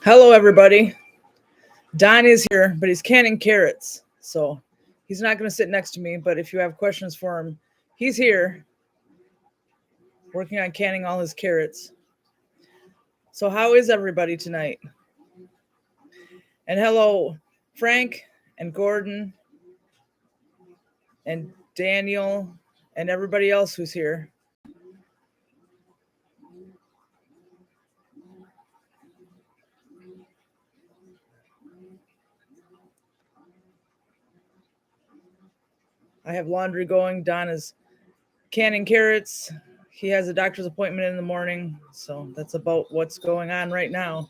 Hello, everybody. Don is here, but he's canning carrots. So he's not going to sit next to me. But if you have questions for him, he's here working on canning all his carrots. So how is everybody tonight? And hello, Frank and Gordon and Daniel and everybody else who's here. I have laundry going. Don is canning carrots. He has a doctor's appointment in the morning. So that's about what's going on right now.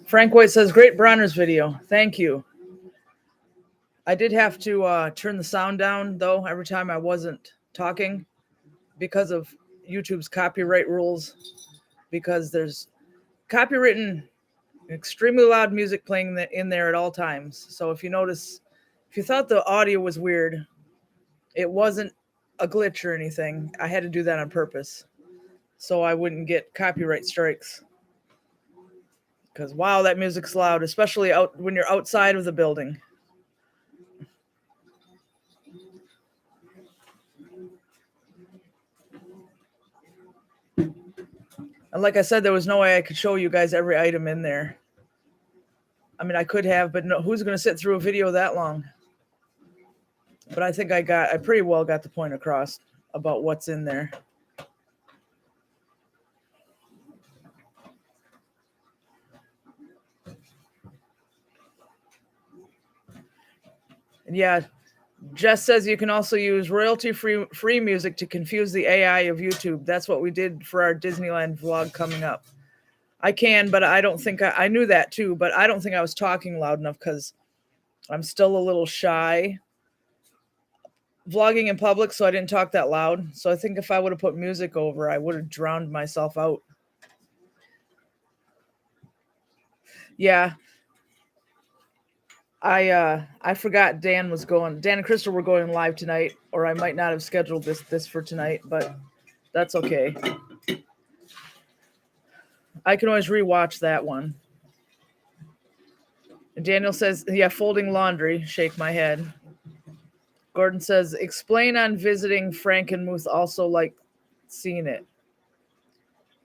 Frank White says, great Bronner's video. Thank you. I did have to turn the sound down, though, every time I wasn't talking because of YouTube's copyright rules, because there's copywritten, extremely loud music playing in there at all times. So if you notice, if you thought the audio was weird, it wasn't a glitch or anything. I had to do that on purpose so I wouldn't get copyright strikes. Because, wow, that music's loud, especially out when you're outside of the building. And like I said, there was no way I could show you guys every item in there. I mean, I could have, but no, who's going to sit through a video that long? But I think I pretty well got the point across about what's in there. And yeah, Jess says you can also use royalty-free music to confuse the AI of YouTube. That's what we did for our Disneyland vlog coming up. I can, but I don't think I knew that too, but I don't think I was talking loud enough because I'm still a little shy vlogging in public, so I didn't talk that loud. So I think if I would have put music over, I would have drowned myself out. Yeah. I forgot Dan and Crystal were going live tonight, or I might not have scheduled this for tonight, but that's okay. I can always rewatch that one. And Daniel says, yeah, folding laundry, shake my head. Gordon says, explain on visiting Frankenmuth, also like seeing it.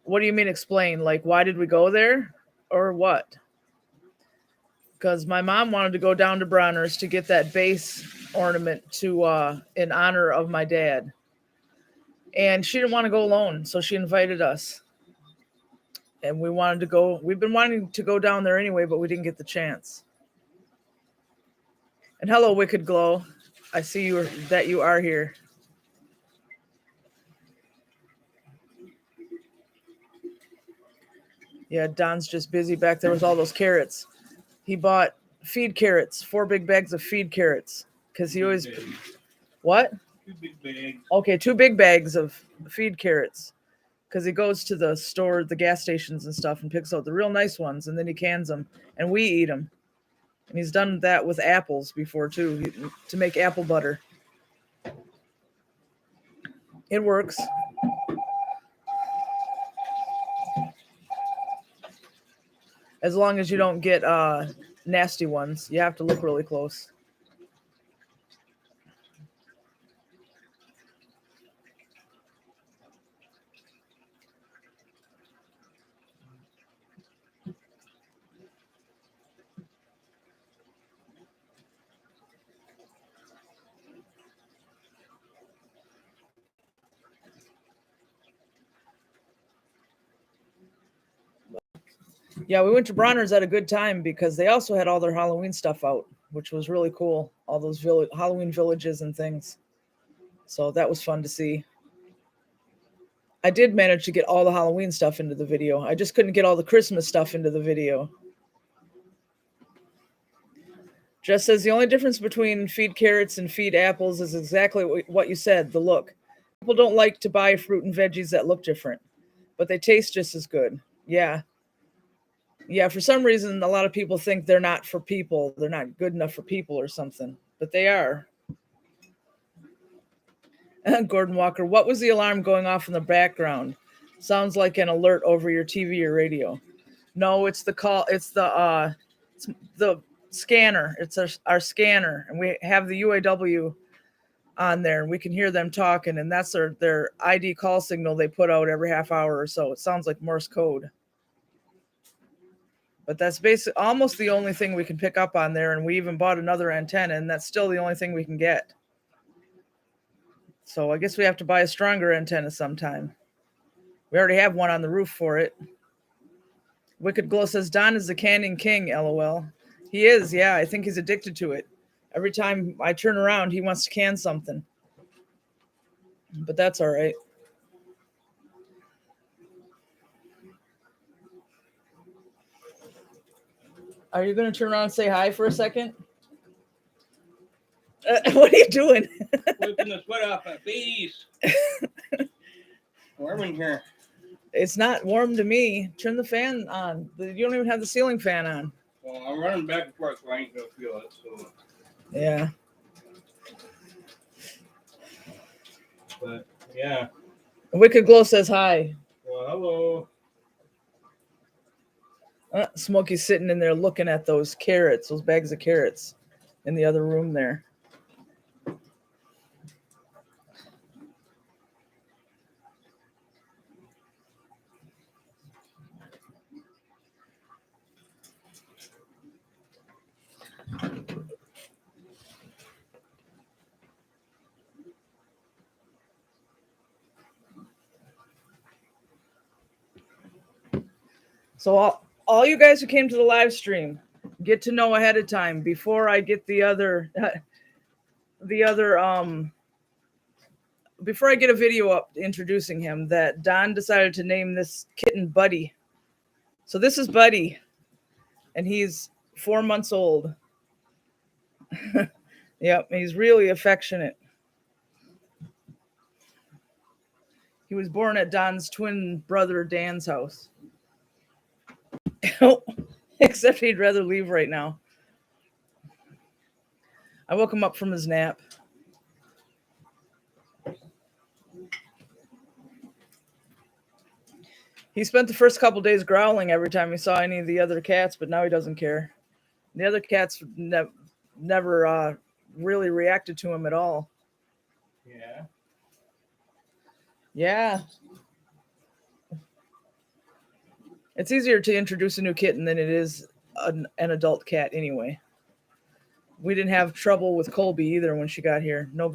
What do you mean explain? Like, why did we go there or what? Because my mom wanted to go down to Bronner's to get that base ornament to in honor of my dad. And she didn't want to go alone, so she invited us. And we wanted to go. We've been wanting to go down there anyway, but we didn't get the chance. And hello, Wicked Glow. I see that you are here. Yeah, Don's just busy back there with all those carrots. He bought feed carrots, 4 big bags of feed carrots, because he always... What? 2 big bags. Okay, 2 big bags of feed carrots, because he goes to the store, the gas stations and stuff, and picks out the real nice ones, and then he cans them, and we eat them. And he's done that with apples before, too, to make apple butter. It works. As long as you don't get nasty ones. You have to look really close. Yeah, we went to Bronner's at a good time because they also had all their Halloween stuff out, which was really cool. All those Halloween villages and things. So that was fun to see. I did manage to get all the Halloween stuff into the video. I just couldn't get all the Christmas stuff into the video. Just says the only difference between feed carrots and feed apples is exactly what you said, the look. People don't like to buy fruit and veggies that look different, but they taste just as good. Yeah. Yeah, for some reason, a lot of people think they're not for people. They're not good enough for people or something, but they are. Gordon Walker, what was the alarm going off in the background? Sounds like an alert over your TV or radio. No, it's the call. It's the scanner. It's our scanner, and we have the UAW on there, and we can hear them talking, and that's their ID call signal they put out every half hour or so. It sounds like Morse code. But that's basically almost the only thing we can pick up on there, and we even bought another antenna, and that's still the only thing we can get. So I guess we have to buy a stronger antenna sometime. We already have one on the roof for it. Wicked Glow says, Don is the canning king, LOL. He is, yeah. I think he's addicted to it. Every time I turn around, he wants to can something. But that's all right. Are you going to turn around and say hi for a second? What are you doing? Whipping the sweat off my face. Warm in here. It's not warm to me. Turn the fan on. You don't even have the ceiling fan on. Well, I'm running back and forth, so I ain't gonna feel it. So. Yeah. But yeah. Wicked Glow says hi. Well, hello. Smokey's sitting in there looking at those carrots, those bags of carrots in the other room there. So all you guys who came to the live stream, get to know ahead of time before I get before I get a video up introducing him, that Don decided to name this kitten Buddy. So this is Buddy, and he's 4 months old. Yep, he's really affectionate. He was born at Don's twin brother Dan's house. Except he'd rather leave right now. I woke him up from his nap. He spent the first couple days growling every time he saw any of the other cats, but now he doesn't care. The other cats never really reacted to him at all. Yeah. Yeah. It's easier to introduce a new kitten than it is an adult cat anyway. We didn't have trouble with Colby either when she got here. None of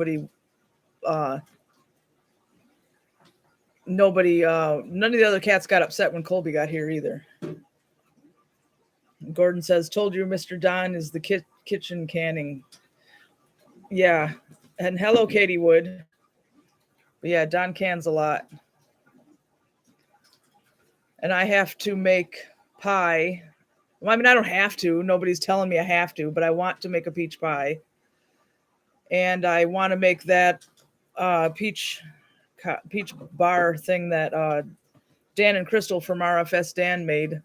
the other cats got upset when Colby got here either. Gordon says, told you Mr. Don is the kitchen canning. Yeah. And hello, Katie Wood. But yeah, Don cans a lot. And I have to make pie. Well, I mean, I don't have to. Nobody's telling me I have to, but I want to make a peach pie. And I want to make that peach bar thing that Dan and Crystal from RFS Dan made.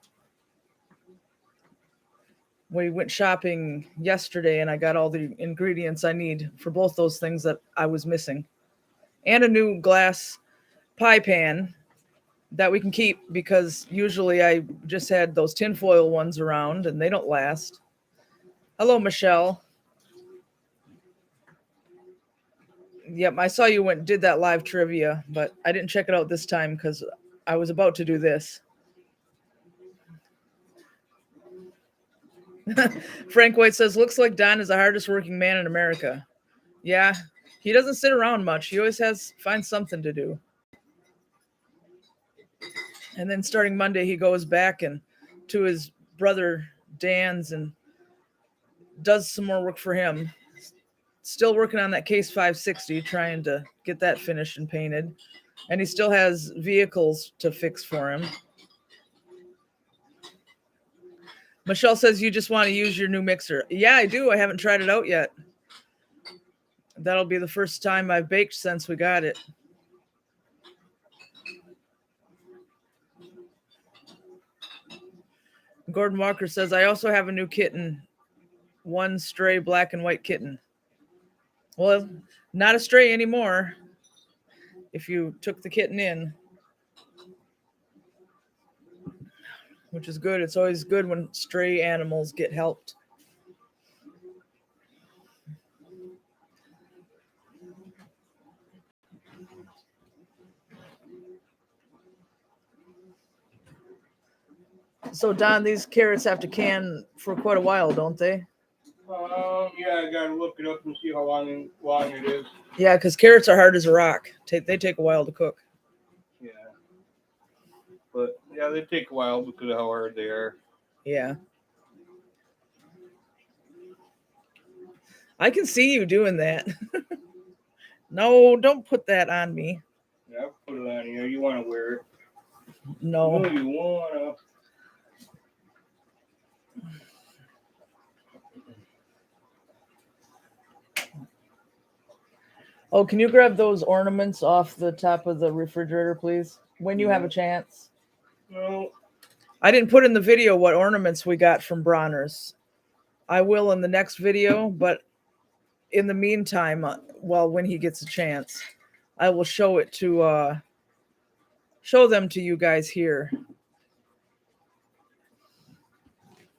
We went shopping yesterday, and I got all the ingredients I need for both those things that I was missing. And a new glass pie pan that we can keep, because usually I just had those tinfoil ones around and they don't last. Hello, Michelle. Yep, I saw you did that live trivia, but I didn't check it out this time because I was about to do this. Frank White says, looks like Don is the hardest working man in America. Yeah, he doesn't sit around much. He always finds something to do. And then starting Monday, he goes back to his brother Dan's and does some more work for him. Still working on that Case 560, trying to get that finished and painted. And he still has vehicles to fix for him. Michelle says you just want to use your new mixer. Yeah, I do. I haven't tried it out yet. That'll be the first time I've baked since we got it. Gordon Walker says, I also have a new kitten, one stray black and white kitten. Well, not a stray anymore if you took the kitten in, which is good. It's always good when stray animals get helped. So, Don, these carrots have to can for quite a while, don't they? Yeah, I gotta look it up and see how long it is. Yeah, because carrots are hard as a rock. They take a while to cook. Yeah. But, yeah, they take a while because of how hard they are. Yeah. I can see you doing that. No, don't put that on me. Yeah, I'll put it on you. You want to wear it. No. No, you want to. Oh, can you grab those ornaments off the top of the refrigerator, please? When you have a chance. No. I didn't put in the video what ornaments we got from Bronner's. I will in the next video, but in the meantime, well, when he gets a chance, I will show it to show them to you guys here.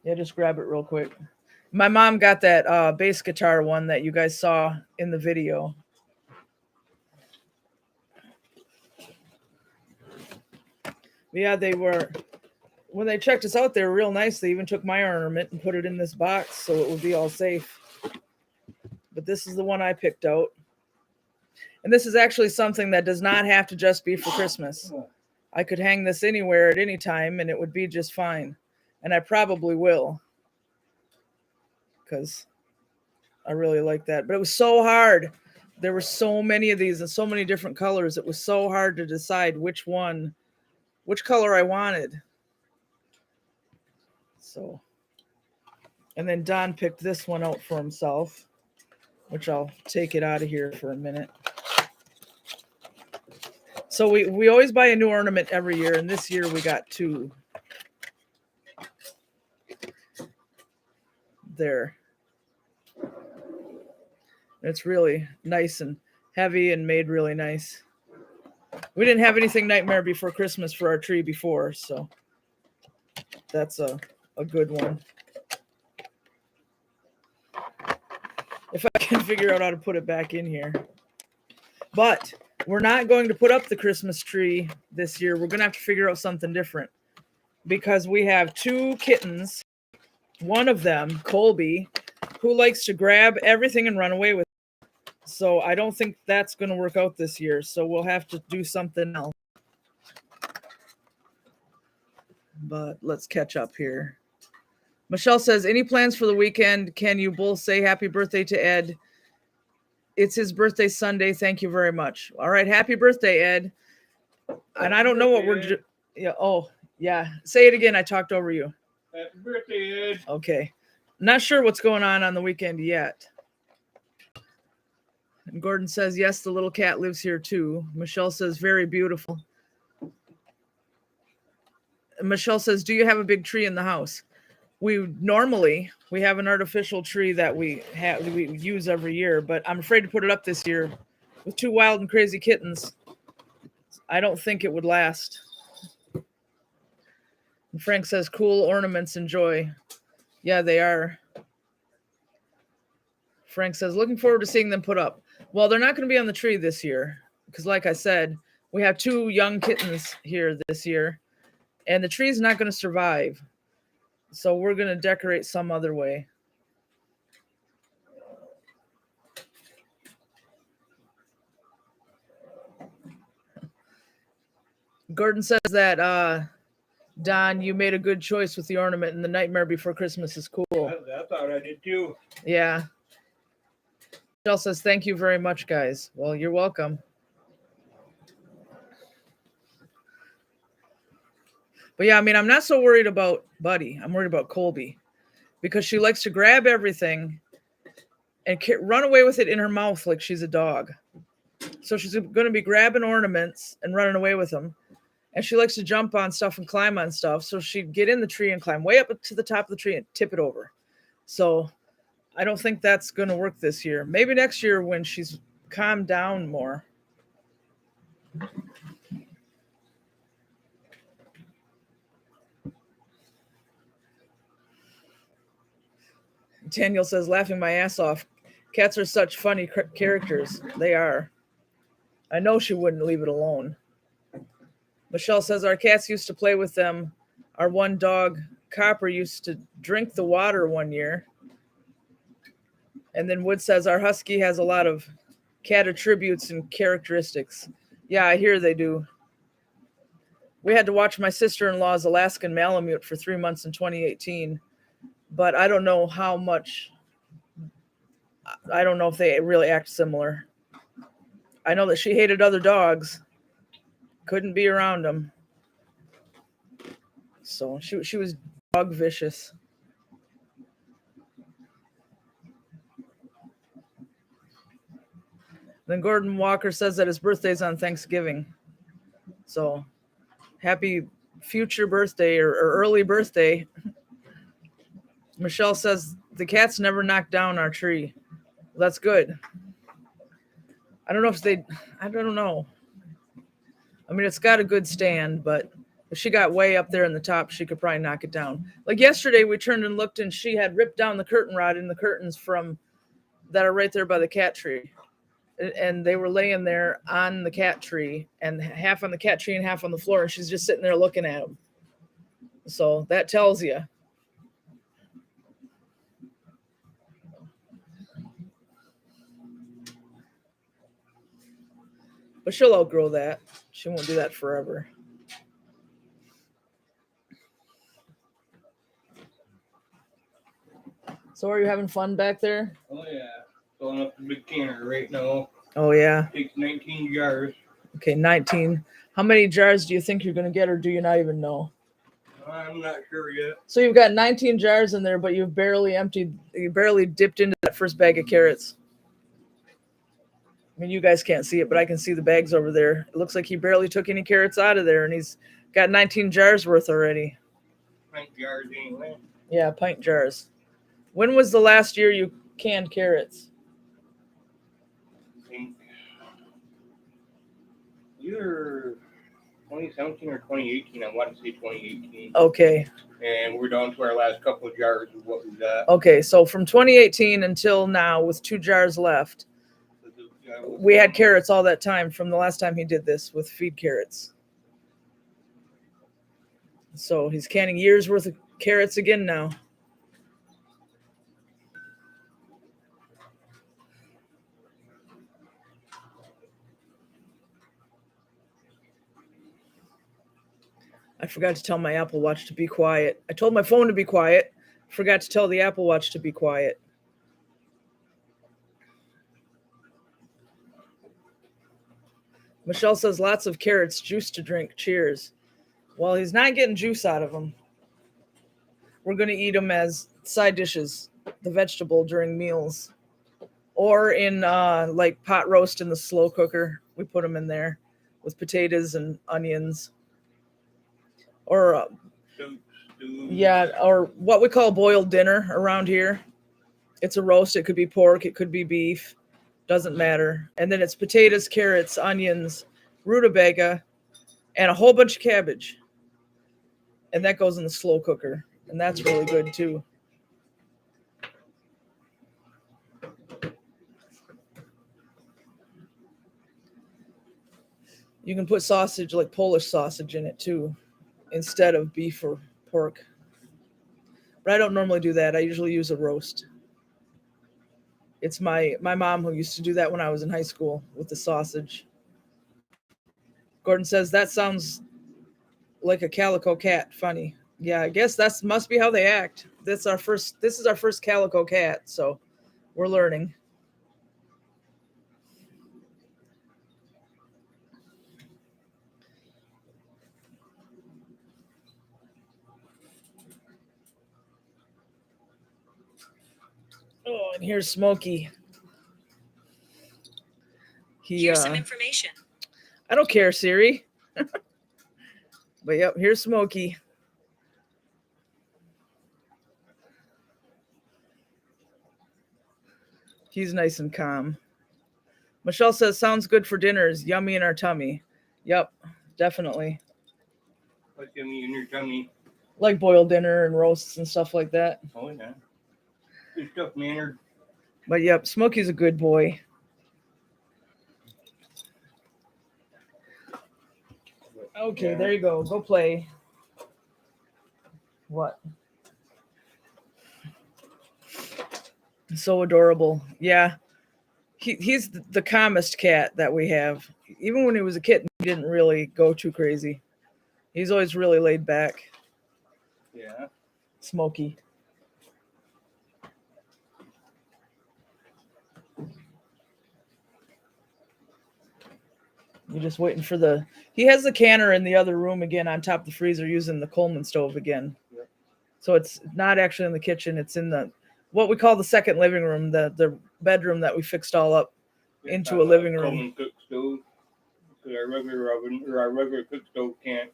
Yeah, just grab it real quick. My mom got that bass guitar one that you guys saw in the video. Yeah, they were, when they checked us out, they were real nice. They even took my ornament and put it in this box so it would be all safe. But this is the one I picked out. And this is actually something that does not have to just be for Christmas. I could hang this anywhere at any time and it would be just fine. And I probably will, because I really like that. But it was so hard. There were so many of these and so many different colors. It was so hard to decide which color I wanted. So, and then Don picked this one out for himself, which I'll take it out of here for a minute. So we always buy a new ornament every year, and this year we got two. There. It's really nice and heavy and made really nice. We didn't have anything Nightmare Before Christmas for our tree before, so that's a good one. If I can figure out how to put it back in here. But we're not going to put up the Christmas tree this year. We're going to have to figure out something different because we have two kittens. One of them, Colby, who likes to grab everything and run away with it. So I don't think that's going to work out this year. So we'll have to do something else. But let's catch up here. Michelle says, any plans for the weekend? Can you both say happy birthday to Ed? It's his birthday Sunday. Thank you very much. All right. Happy birthday, Ed. And I don't know what we're doing. Yeah. Oh, yeah. Say it again. I talked over you. Happy birthday, Ed. Okay. Not sure what's going on the weekend yet. And Gordon says, yes, the little cat lives here too. Michelle says, very beautiful. And Michelle says, do you have a big tree in the house? We have an artificial tree that we use every year, but I'm afraid to put it up this year with two wild and crazy kittens. I don't think it would last. And Frank says, cool ornaments, enjoy. Yeah, they are. Frank says, looking forward to seeing them put up. Well, they're not going to be on the tree this year because, like I said, we have two young kittens here this year, and the tree's not going to survive. So we're going to decorate some other way. Gordon says that, Don, you made a good choice with the ornament, and the Nightmare Before Christmas is cool. I thought I did too. Yeah. Michelle says, thank you very much, guys. Well, you're welcome. But yeah, I mean, I'm not so worried about Buddy. I'm worried about Colby. because she likes to grab everything and run away with it in her mouth like she's a dog. So she's going to be grabbing ornaments and running away with them. And she likes to jump on stuff and climb on stuff. So she'd get in the tree and climb way up to the top of the tree and tip it over. So I don't think that's going to work this year. Maybe next year when she's calmed down more. Daniel says, laughing my ass off. Cats are such funny characters. They are. I know she wouldn't leave it alone. Michelle says, our cats used to play with them. Our one dog, Copper, used to drink the water one year. And then Wood says, our husky has a lot of cat attributes and characteristics. Yeah, I hear they do. We had to watch my sister-in-law's Alaskan Malamute for 3 months in 2018. But I don't know how much. I don't know if they really act similar. I know that she hated other dogs. Couldn't be around them. So she was dog vicious. Then Gordon Walker says that his birthday's on Thanksgiving. So happy future birthday or early birthday. Michelle says the cats never knocked down our tree. Well, that's good. I don't know. I mean, it's got a good stand, but if she got way up there in the top, she could probably knock it down. Like yesterday, we turned and looked, and she had ripped down the curtain rod in the curtains that are right there by the cat tree. And they were laying there on the cat tree, and half on the cat tree and half on the floor, and she's just sitting there looking at them. So that tells you. But she'll outgrow that. She won't do that forever. So are you having fun back there? Oh, yeah. Filling up the big canner right now. Oh, yeah. Takes 19 jars. Okay, 19. How many jars do you think you're going to get, or do you not even know? I'm not sure yet. So you've got 19 jars in there, but you barely dipped into that first bag of carrots. I mean, you guys can't see it, but I can see the bags over there. It looks like he barely took any carrots out of there, and he's got 19 jars worth already. Pint jars anyway. Yeah, pint jars. When was the last year you canned carrots? I think either 2017 or 2018. I want to say 2018. Okay. And we're down to our last couple of jars of what we got. Okay, so from 2018 until now, with 2 jars left, we had carrots all that time from the last time he did this with feed carrots. So he's canning years worth of carrots again now. I forgot to tell my Apple Watch to be quiet. I told my phone to be quiet. Forgot to tell the Apple Watch to be quiet. Michelle says lots of carrots, juice to drink. Cheers. Well, he's not getting juice out of them. We're going to eat them as side dishes, the vegetable during meals. Or in like pot roast in the slow cooker. We put them in there with potatoes and onions. Or or what we call boiled dinner around here. It's a roast. It could be pork. It could be beef. Doesn't matter. And then it's potatoes, carrots, onions, rutabaga, and a whole bunch of cabbage. And that goes in the slow cooker. And that's really good too. You can put sausage, like Polish sausage, in it too, instead of beef or pork. But I don't normally do that. I usually use a roast. It's my mom who used to do that when I was in high school with the sausage. Gordon says, that sounds like a calico cat. Funny. Yeah, I guess that must be how they act. This is our first calico cat, so we're learning. Oh, and here's Smokey. Here's some information. I don't care, Siri. But yep, here's Smokey. He's nice and calm. Michelle says, sounds good for dinners. Yummy in our tummy. Yep, definitely. Like yummy in your tummy. Like boiled dinner and roasts and stuff like that. Oh, yeah. Good stuff, Maynard. But yep, Smokey's a good boy. Okay, there you go. Go play. What? So adorable. Yeah. He's the calmest cat that we have. Even when he was a kitten, he didn't really go too crazy. He's always really laid back. Yeah. Smokey. You're just waiting for the... He has the canner in the other room again on top of the freezer using the Coleman stove again. Yep. So it's not actually in the kitchen. It's in the what we call the second living room, the bedroom that we fixed all up into a living room. Coleman cook stove. Because our regular oven or our regular cook stove can't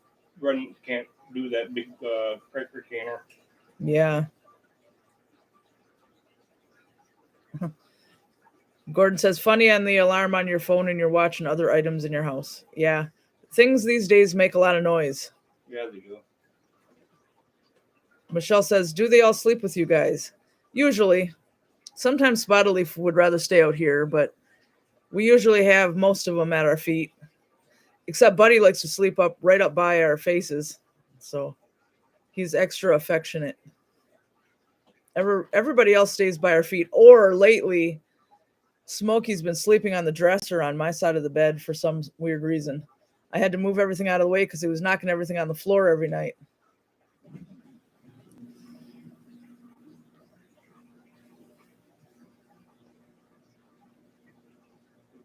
do that big pressure canner. Yeah. Gordon says, funny on the alarm on your phone and you're watching other items in your house. Yeah. Things these days make a lot of noise. Yeah, they do. Michelle says, do they all sleep with you guys? Usually. Sometimes Spotty would rather stay out here, but we usually have most of them at our feet. Except Buddy likes to sleep right up by our faces. So he's extra affectionate. Everybody else stays by our feet. Or lately, Smokey's been sleeping on the dresser on my side of the bed for some weird reason. I had to move everything out of the way because he was knocking everything on the floor every night.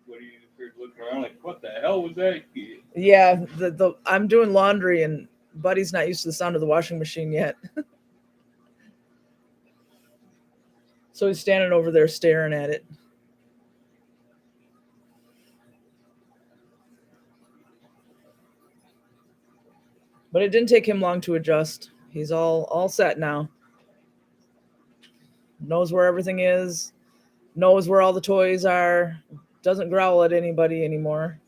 What are you looking around like? What the hell was that? Yeah, I'm doing laundry and Buddy's not used to the sound of the washing machine yet. So he's standing over there staring at it. But it didn't take him long to adjust. He's all set now. Knows where everything is. Knows where all the toys are. Doesn't growl at anybody anymore.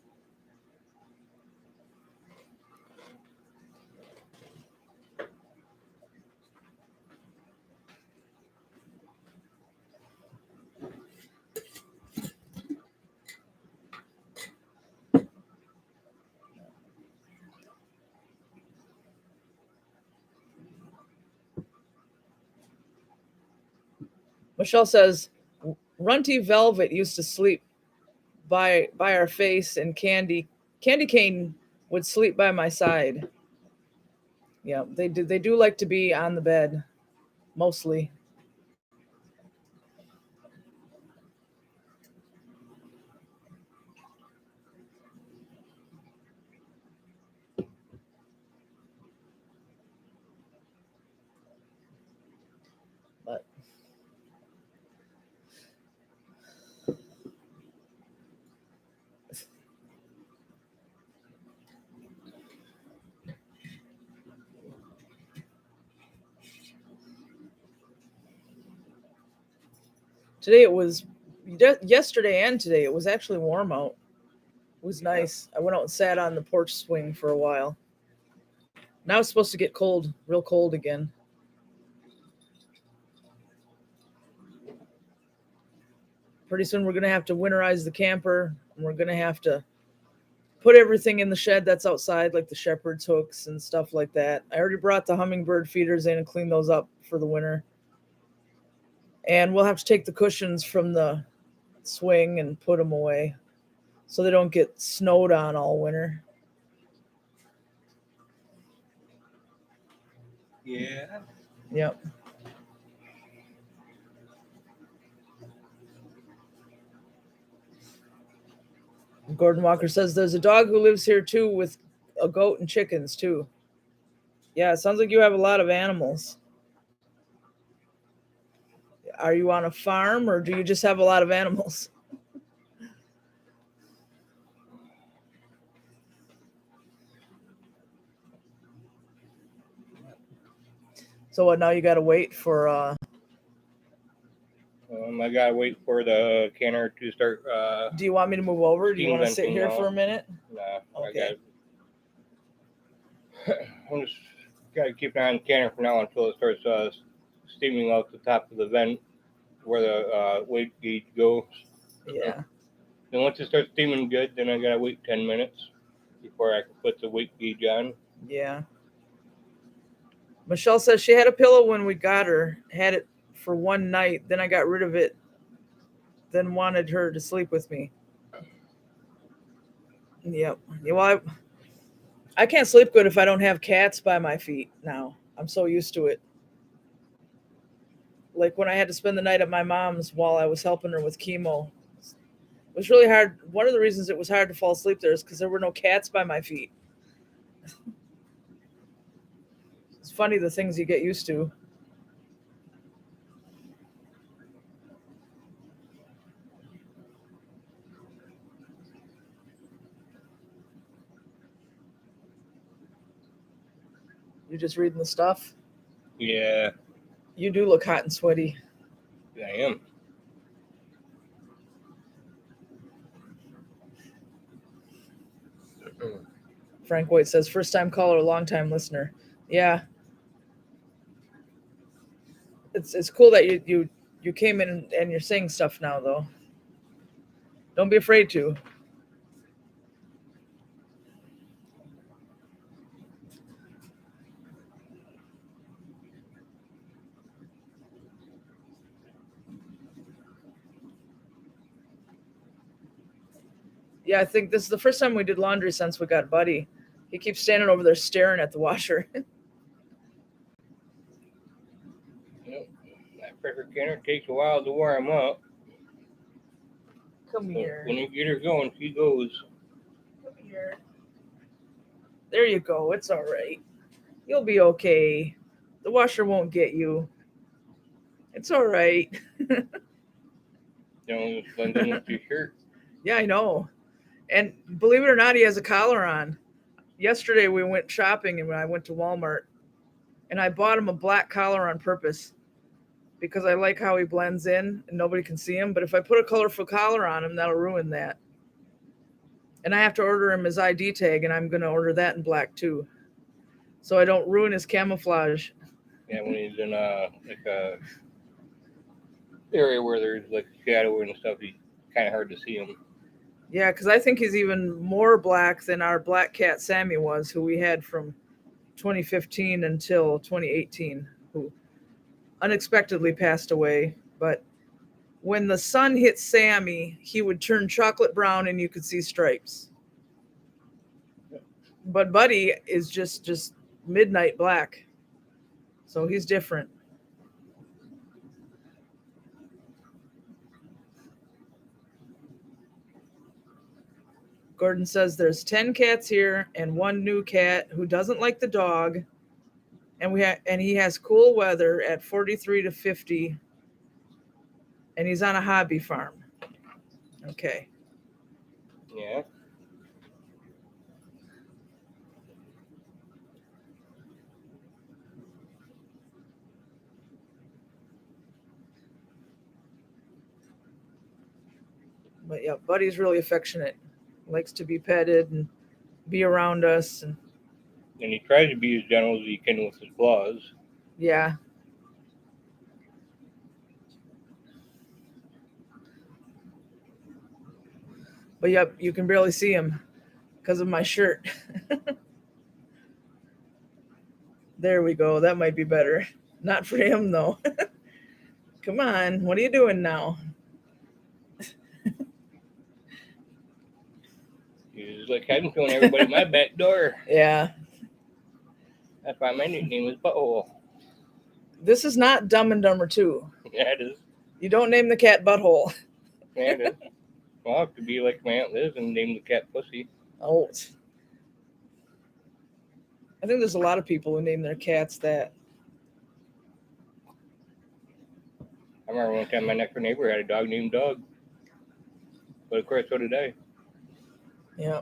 Michelle says, Runty Velvet used to sleep by our face, and Candy Cane would sleep by my side. Yeah, they do like to be on the bed, mostly. But today it was, yesterday and today, it was actually warm out. It was nice. I went out and sat on the porch swing for a while. Now it's supposed to get cold, real cold again. Pretty soon we're going to have to winterize the camper, and we're going to have to put everything in the shed that's outside, like the shepherd's hooks and stuff like that. I already brought the hummingbird feeders in and cleaned those up for the winter. And we'll have to take the cushions from the swing and put them away so they don't get snowed on all winter. Yeah. Yep. Gordon Walker says there's a dog who lives here too with a goat and chickens too. Yeah, it sounds like you have a lot of animals. Are you on a farm or do you just have a lot of animals? So what, now you got to wait for I gotta wait for the canner to start. Do you want me to move over? Do you steam want to sit venting here now. for a minute? Nah, Okay. I'm just gotta keep an eye on the canner for now until it starts steaming out the top of the vent where the weight gauge goes. Yeah. Then once it starts steaming good, then I gotta wait 10 minutes before I can put the weight gauge on. Yeah. Michelle says she had a pillow when we got her, had it for one night, then I got rid of it, then wanted her to sleep with me. Yep. Yeah, well, I can't sleep good if I don't have cats by my feet now. I'm so used to it. Like when I had to spend the night at my mom's while I was helping her with chemo. It was really hard. One of the reasons it was hard to fall asleep there is because there were no cats by my feet. It's funny the things you get used to. You just reading the stuff? Yeah, You do look hot and sweaty. I am. Frank White says, first time caller, long time listener. Yeah. It's cool that you came in and you're saying stuff now though. Don't be afraid to. Yeah, I think this is the first time we did laundry since we got Buddy. He keeps standing over there staring at the washer. Yep. That pressure canner takes a while to warm up. Come here. When you get her going, she goes. Come here. There you go. It's all right. You'll be okay. The washer won't get you. It's all right. Don't blend in with your shirt. Yeah, I know. And believe it or not, he has a collar on. Yesterday we went shopping and I went to Walmart and I bought him a black collar on purpose because I like how he blends in and nobody can see him. But if I put a colorful collar on him, that'll ruin that. And I have to order him his ID tag, and I'm going to order that in black too, so I don't ruin his camouflage. Yeah, when he's in like a area where there's like shadow and stuff, he's kind of hard to see him. Yeah, because I think he's even more black than our black cat Sammy was, who we had from 2015 until 2018, who unexpectedly passed away. But when the sun hit Sammy, he would turn chocolate brown and you could see stripes. But Buddy is just midnight black. So he's different. Gordon says there's 10 cats here and one new cat who doesn't like the dog. And he has cool weather at 43 to 50. And he's on a hobby farm. Okay. Yeah. But yeah, Buddy's really affectionate. Likes to be petted and be around us. And he tries to be as gentle as he can with his claws. yeah. But yep, you can barely see him because of my shirt. There we go. That might be better. Not for him, though. Come on. What are you doing now? He's like, I'm showing everybody my back door. Yeah. That's why my nickname is Butthole. This is not Dumb and Dumber 2. Yeah, it is. You don't name the cat Butthole. Yeah, it is. Well, it could be like my Aunt Liz and name the cat Pussy. Oh. I think there's a lot of people who name their cats that. I remember one time my next door neighbor had a dog named Doug. But of course, so did I. Yeah.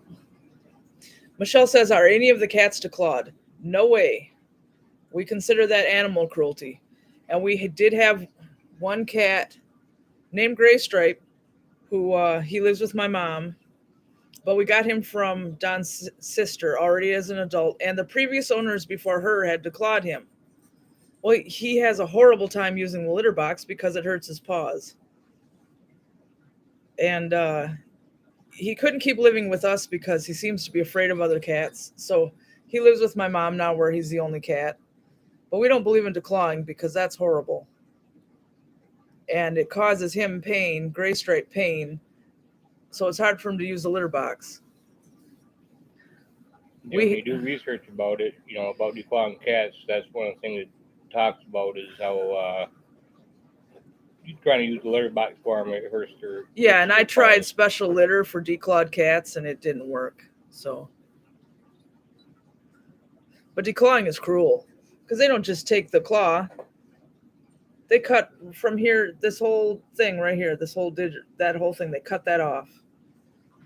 Michelle says, are any of the cats declawed? No way. We consider that animal cruelty. And we did have one cat named Gray Stripe, who he lives with my mom. But we got him from Don's sister already as an adult. And the previous owners before her had declawed him. Well, he has a horrible time using the litter box because it hurts his paws. And he couldn't keep living with us because he seems to be afraid of other cats. So he lives with my mom now where he's the only cat. But we don't believe in declawing because that's horrible. And it causes him pain, gray stripe pain. So it's hard for him to use the litter box. Yeah, when you do research about it, about declawing cats, that's one of the things it talks about is how you're trying to use the litter box for them, it hurts their... Yeah, and I tried special litter for declawed cats, and it didn't work. So, but declawing is cruel because they don't just take the claw. They cut from here, this whole thing right here, this whole digit, that whole thing, they cut that off.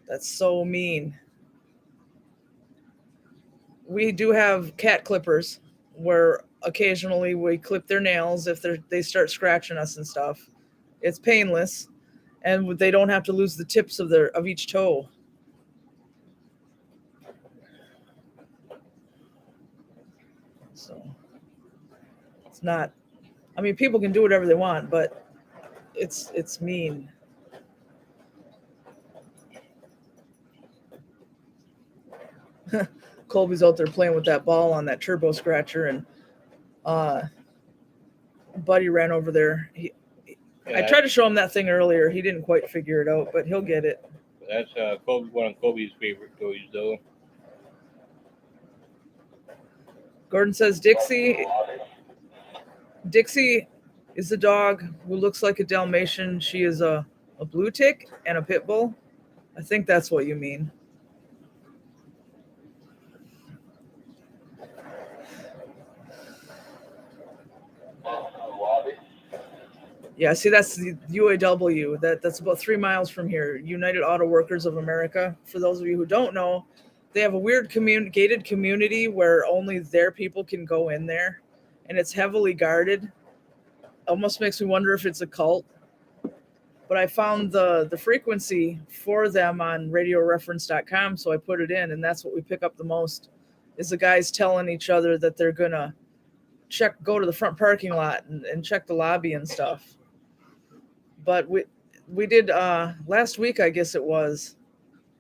That's so mean. We do have cat clippers where occasionally we clip their nails if they start scratching us and stuff. It's painless, and they don't have to lose the tips of each toe. So it's not, I mean, people can do whatever they want, but it's mean. Colby's out there playing with that ball on that turbo scratcher, and Buddy ran over there. I tried to show him that thing earlier. He didn't quite figure it out, but he'll get it. That's one of Colby's favorite toys, though. Gordon says Dixie is a dog who looks like a Dalmatian. She is a blue tick and a pit bull. I think that's what you mean. Yeah, see, that's the UAW. That's about 3 miles from here. United Auto Workers of America. For those of you who don't know, they have a weird gated community where only their people can go in there, and it's heavily guarded. Almost makes me wonder if it's a cult. But I found the frequency for them on radioreference.com, so I put it in, and that's what we pick up the most, is the guys telling each other that they're going to go to the front parking lot and check the lobby and stuff. But we did last week, I guess it was.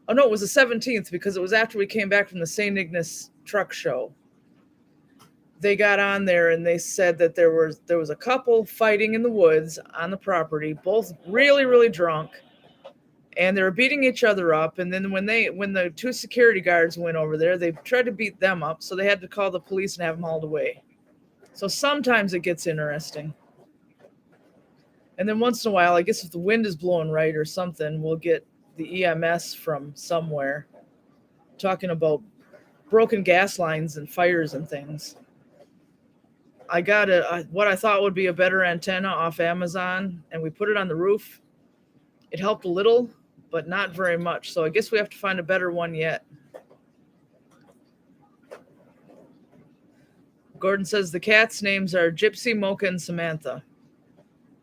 Oh, no, it was the 17th because it was after we came back from the St. Ignace truck show. They got on there and they said that there was a couple fighting in the woods on the property, both really, really drunk, and they were beating each other up. And then when the two security guards went over there, they tried to beat them up, so they had to call the police and have them hauled away. So sometimes it gets interesting. And then once in a while, I guess if the wind is blowing right or something, we'll get the EMS from somewhere talking about broken gas lines and fires and things. I got what I thought would be a better antenna off Amazon, and we put it on the roof. It helped a little, but not very much. So I guess we have to find a better one yet. Gordon says the cats' names are Gypsy, Mocha, and Samantha.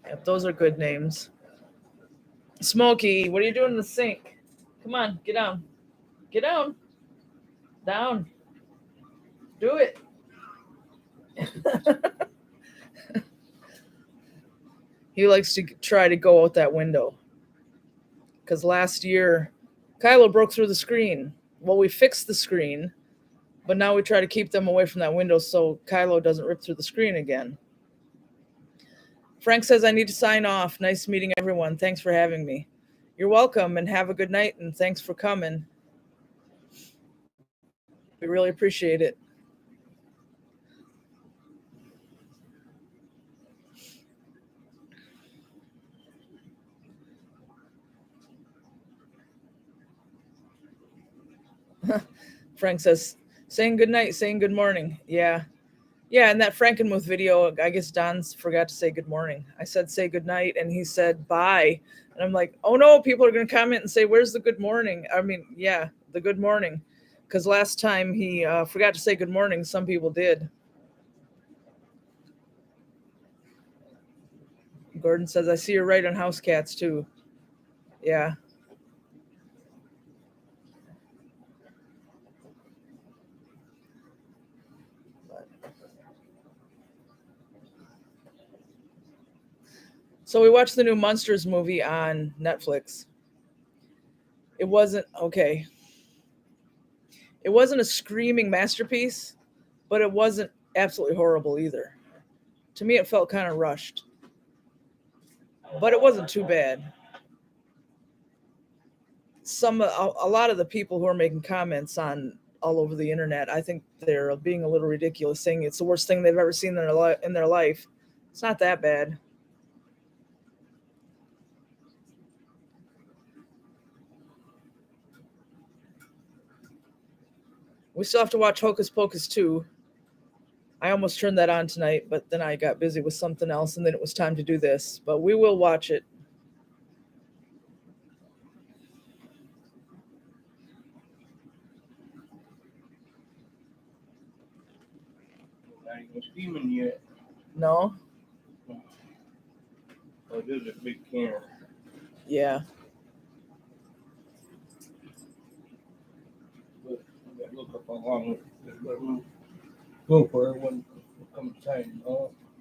Yep, those are good names. Smokey, what are you doing in the sink? Come on, get down. Get down. Down. Do it. He likes to try to go out that window. Because last year, Kylo broke through the screen. Well, we fixed the screen, but now we try to keep them away from that window so Kylo doesn't rip through the screen again. Frank says, I need to sign off. Nice meeting everyone. Thanks for having me. You're welcome, and have a good night, and thanks for coming. We really appreciate it. Frank says, saying good night, saying good morning. Yeah. Yeah, in that Frankenmuth video, I guess Don's forgot to say good morning. I said say good night, and he said bye. And I'm like, oh no, people are going to comment and say, where's the good morning? I mean, yeah, the good morning. Because last time he forgot to say good morning, some people did. Gordon says, I see you're right on house cats too. Yeah. So we watched the new Monsters movie on Netflix. It wasn't okay. It wasn't a screaming masterpiece, but it wasn't absolutely horrible either. To me, it felt kind of rushed, but it wasn't too bad. A lot of the people who are making comments on all over the internet, I think they're being a little ridiculous, saying it's the worst thing they've ever seen in their life. It's not that bad. We still have to watch Hocus Pocus 2. I almost turned that on tonight, but then I got busy with something else, and then it was time to do this. But we will watch it. Not even steaming yet. No? Oh, this is a big can. Yeah. Look up how long it go for it when it comes time.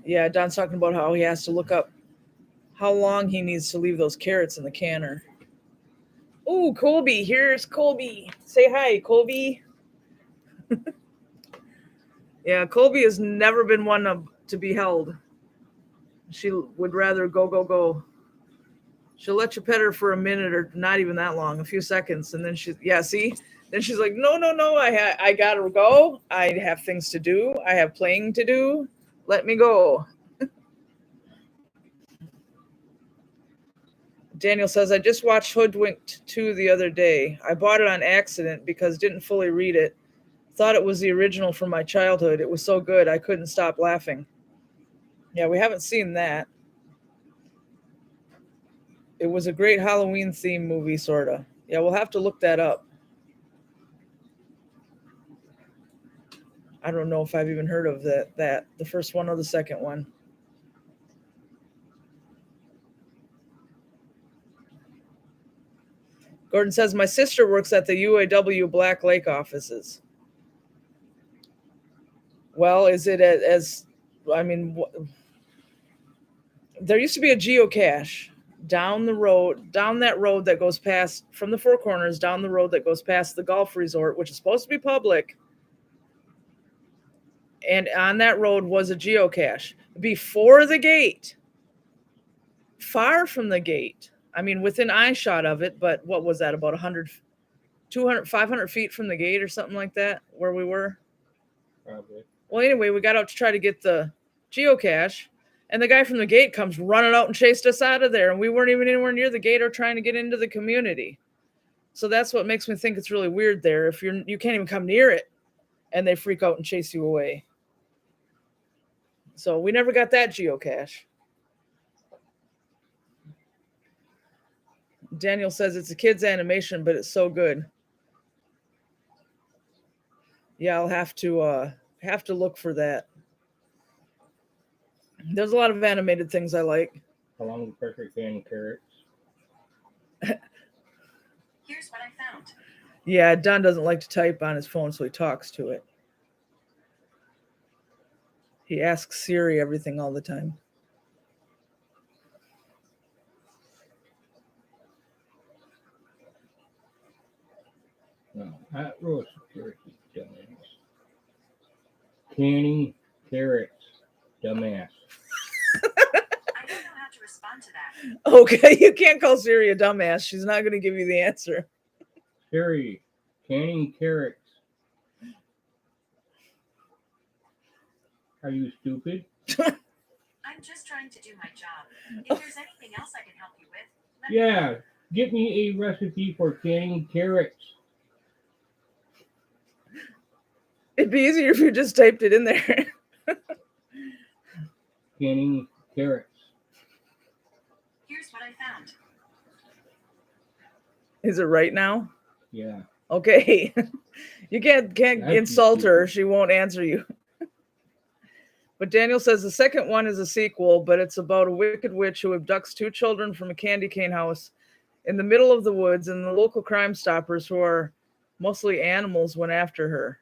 Yeah, Don's talking about how he has to look up how long he needs to leave those carrots in the canner. Ooh, Colby. Here's Colby. Say hi, Colby. Yeah, Colby has never been one to be held. She would rather go. She'll let you pet her for a minute or not even that long, a few seconds. And then then she's like, no, I gotta go. I have things to do. I have playing to do. Let me go. Daniel says, I just watched Hoodwinked 2 the other day. I bought it on accident because didn't fully read it. Thought it was the original from my childhood. It was so good, I couldn't stop laughing. Yeah, we haven't seen that. It was a great Halloween theme movie, sort of. Yeah, we'll have to look that up. I don't know if I've even heard of that the first one or the second one. Gordon says, my sister works at the UAW Black Lake offices. Well, is it there used to be a geocache down that road that goes past, from the Four Corners, down the road that goes past the golf resort, which is supposed to be public. And on that road was a geocache before the gate, far from the gate. I mean, within eyeshot of it, but what was that, about 100, 200, 500 feet from the gate or something like that, where we were? Probably. Well, anyway, we got out to try to get the geocache, and the guy from the gate comes running out and chased us out of there, and we weren't even anywhere near the gate or trying to get into the community. So that's what makes me think it's really weird there. If you can't even come near it, and they freak out and chase you away. So we never got that geocache. Daniel says it's a kid's animation, but it's so good. Yeah, I'll have to look for that. There's a lot of animated things I like. Along with perfect and carrots. Here's what I found. Yeah, Don doesn't like to type on his phone, so he talks to it. He asks Siri everything all the time. No, hot roast turkey, dumbass. Canning carrots, dumbass. I don't know how to respond to that. Okay, you can't call Siri a dumbass. She's not going to give you the answer. Siri, canning carrots. Are you stupid? I'm just trying to do my job. If there's anything else I can help you with, let me know. Yeah, get me a recipe for canning carrots. It'd be easier if you just typed it in there. canning carrots. Here's what I found. Is it right now? Yeah. Okay. You can't That's insult her. stupid. She won't answer you. But Daniel says the second one is a sequel, but it's about a wicked witch who abducts 2 children from a candy cane house in the middle of the woods, and the local Crime Stoppers, who are mostly animals, went after her.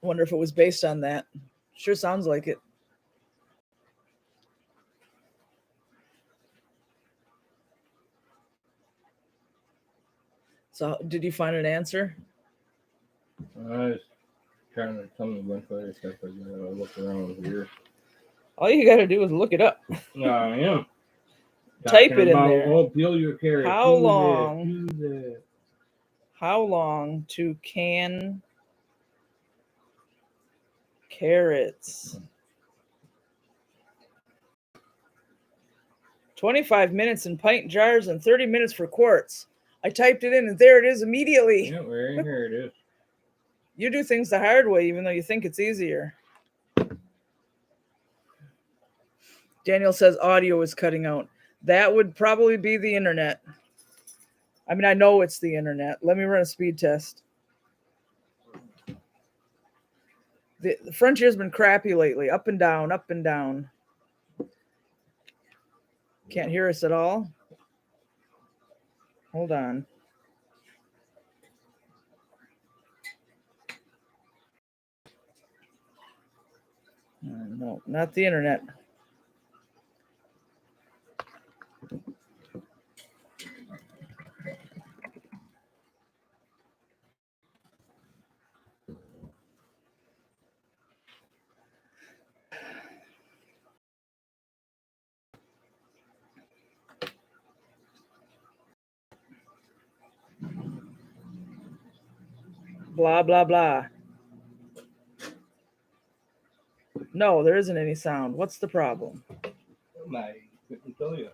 Wonder if it was based on that. Sure sounds like it. So, did you find an answer? I was trying to tell me a bunch of other stuff. I gotta look around here. All you got to do is look it up. No, I am. Type Talking it in about, there. oh, peel your carrot. How do long? This, do that. How long to can carrots? 25 minutes in pint jars and 30 minutes for quarts. I typed it in and there it is immediately. Yeah, right here it is. You do things the hard way, even though you think it's easier. Daniel says audio is cutting out. That would probably be the internet. I mean, I know it's the internet. Let me run a speed test. The frontier's been crappy lately. Up and down, up and down. Can't hear us at all. Hold on. No, not the internet. Blah, blah, blah. No, there isn't any sound. What's the problem? I couldn't tell you.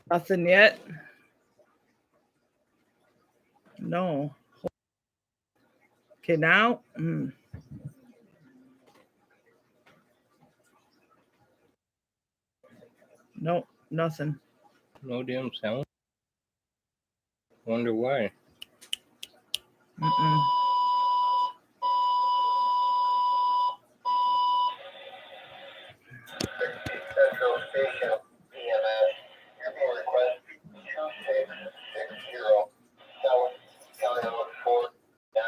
Nothing yet? No. Okay, now? Nope, nothing. No damn sound. Wonder why. Mm-mm. Central Station EMS. Your being request 2660 South County Road 49.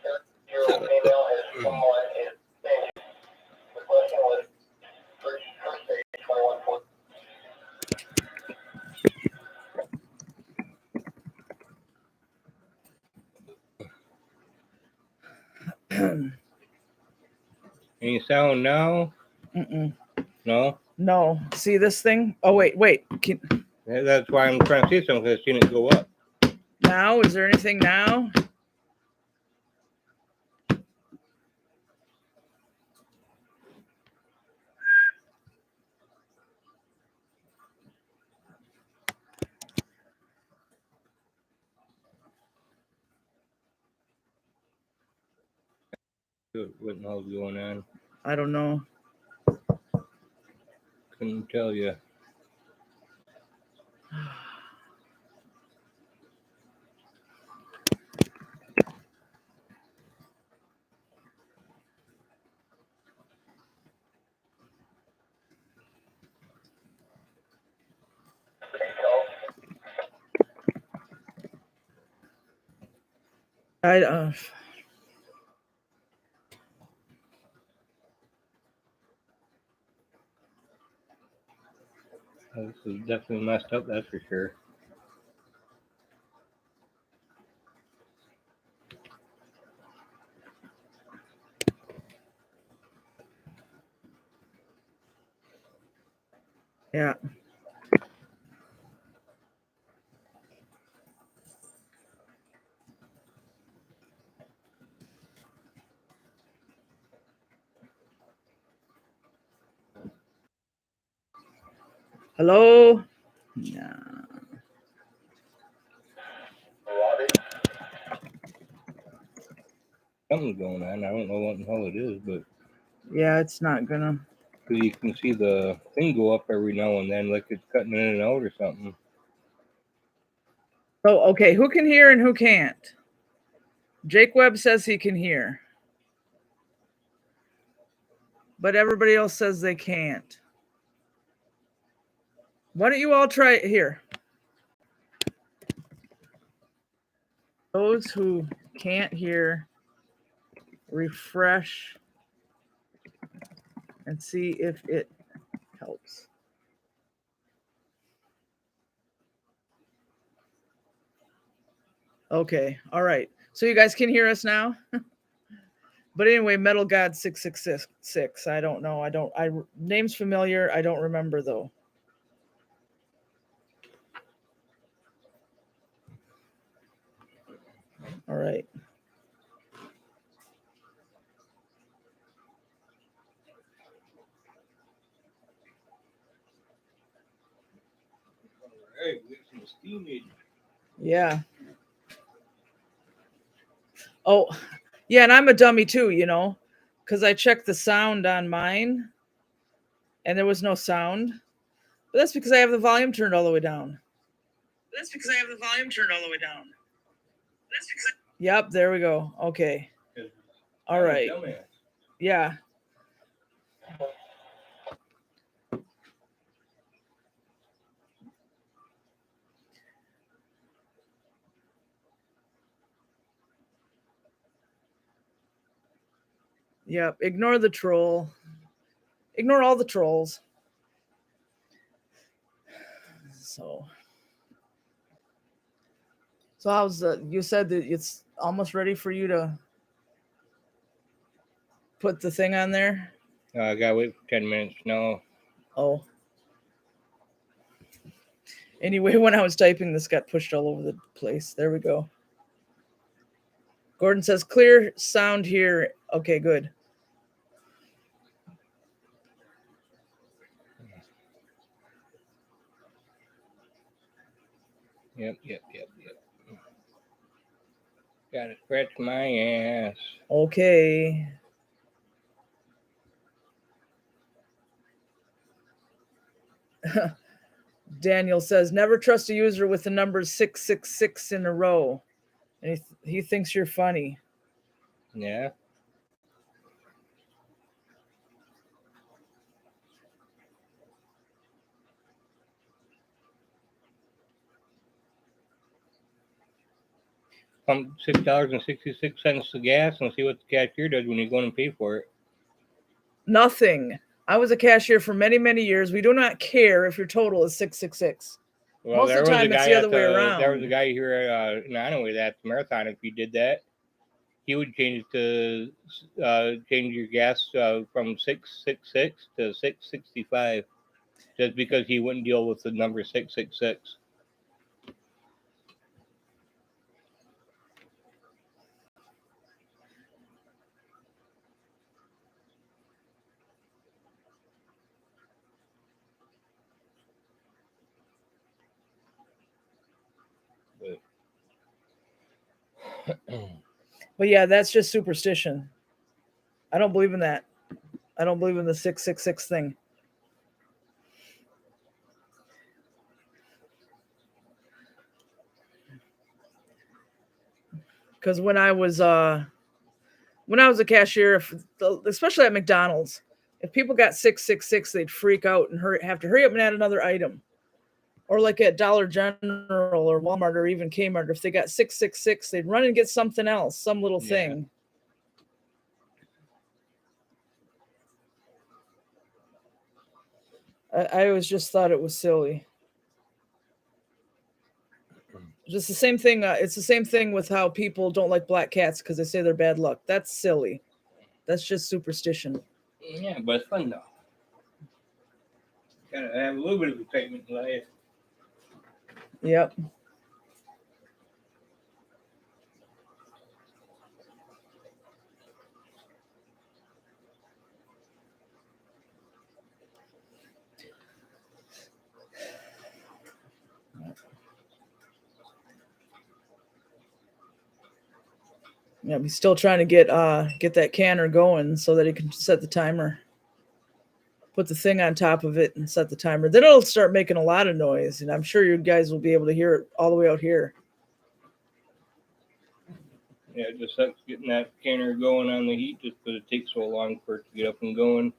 30 female has fallen in danger. Requesting was first stage 2140. Any sound now? Mm-mm. No? No. See this thing? Oh, wait. Yeah, that's why I'm trying to see something, because I've seen it go up. Now? Is there anything now? What the hell's going on? I don't know. Couldn't tell you. I This is definitely messed up, that's for sure. Yeah. Hello? Yeah. Something's going on. I don't know what the hell it is, but Yeah, it's not gonna. because you can see the thing go up every now and then, like it's cutting in and out or something. Oh, okay. Who can hear and who can't? Jake Webb says he can hear, but everybody else says they can't. Why don't you all try it here? Those who can't hear, refresh and see if it helps. Okay. All right. So you guys can hear us now? But anyway, Metal God 666. I don't know. Name's familiar. I don't remember though. All right. Hey, we got some steam. Yeah. Oh, yeah, and I'm a dummy too, you know, because I checked the sound on mine and there was no sound. But that's because I have the volume turned all the way down. Yep, there we go. Okay. All right. Yeah. Yep. Ignore the troll. Ignore all the trolls. So how's you said that it's almost ready for you to put the thing on there? I gotta wait for 10 minutes now. Oh. Anyway, when I was typing, this got pushed all over the place. There we go. Gordon says, clear sound here. Okay, good. Yep. Gotta scratch my ass. Okay. Daniel says, never trust a user with the numbers 666 in a row. And he thinks you're funny. Yeah. Pump $6.66 of gas and see what the cashier does when you go and pay for it. Nothing. I was a cashier for many, many years. We do not care if your total is 666. Well, Most of the time, it's the other way around. There was a guy here in Iowa at the marathon. If you did that, he would change it to change your gas from 666 to 665, just because he wouldn't deal with the number 666. But yeah, that's just superstition. I don't believe in that. I don't believe in the 666 thing. Because when I was a cashier, especially at McDonald's, if people got 666, they'd freak out and have to hurry up and add another item. Or like at Dollar General or Walmart or even Kmart, if they got 666, they'd run and get something else, some little thing. I always just thought it was silly. Just the same thing. It's the same thing with how people don't like black cats because they say they're bad luck. That's silly. That's just superstition. Yeah, but it's fun though. Gotta have a little bit of excitement in life. Yep. Yeah, he's still trying to get that canner going so that he can set the timer. Put the thing on top of it and set the timer. Then it'll start making a lot of noise, and I'm sure you guys will be able to hear it all the way out here. Yeah, it just sucks getting that canner going on the heat just because it takes so long for it to get up and going.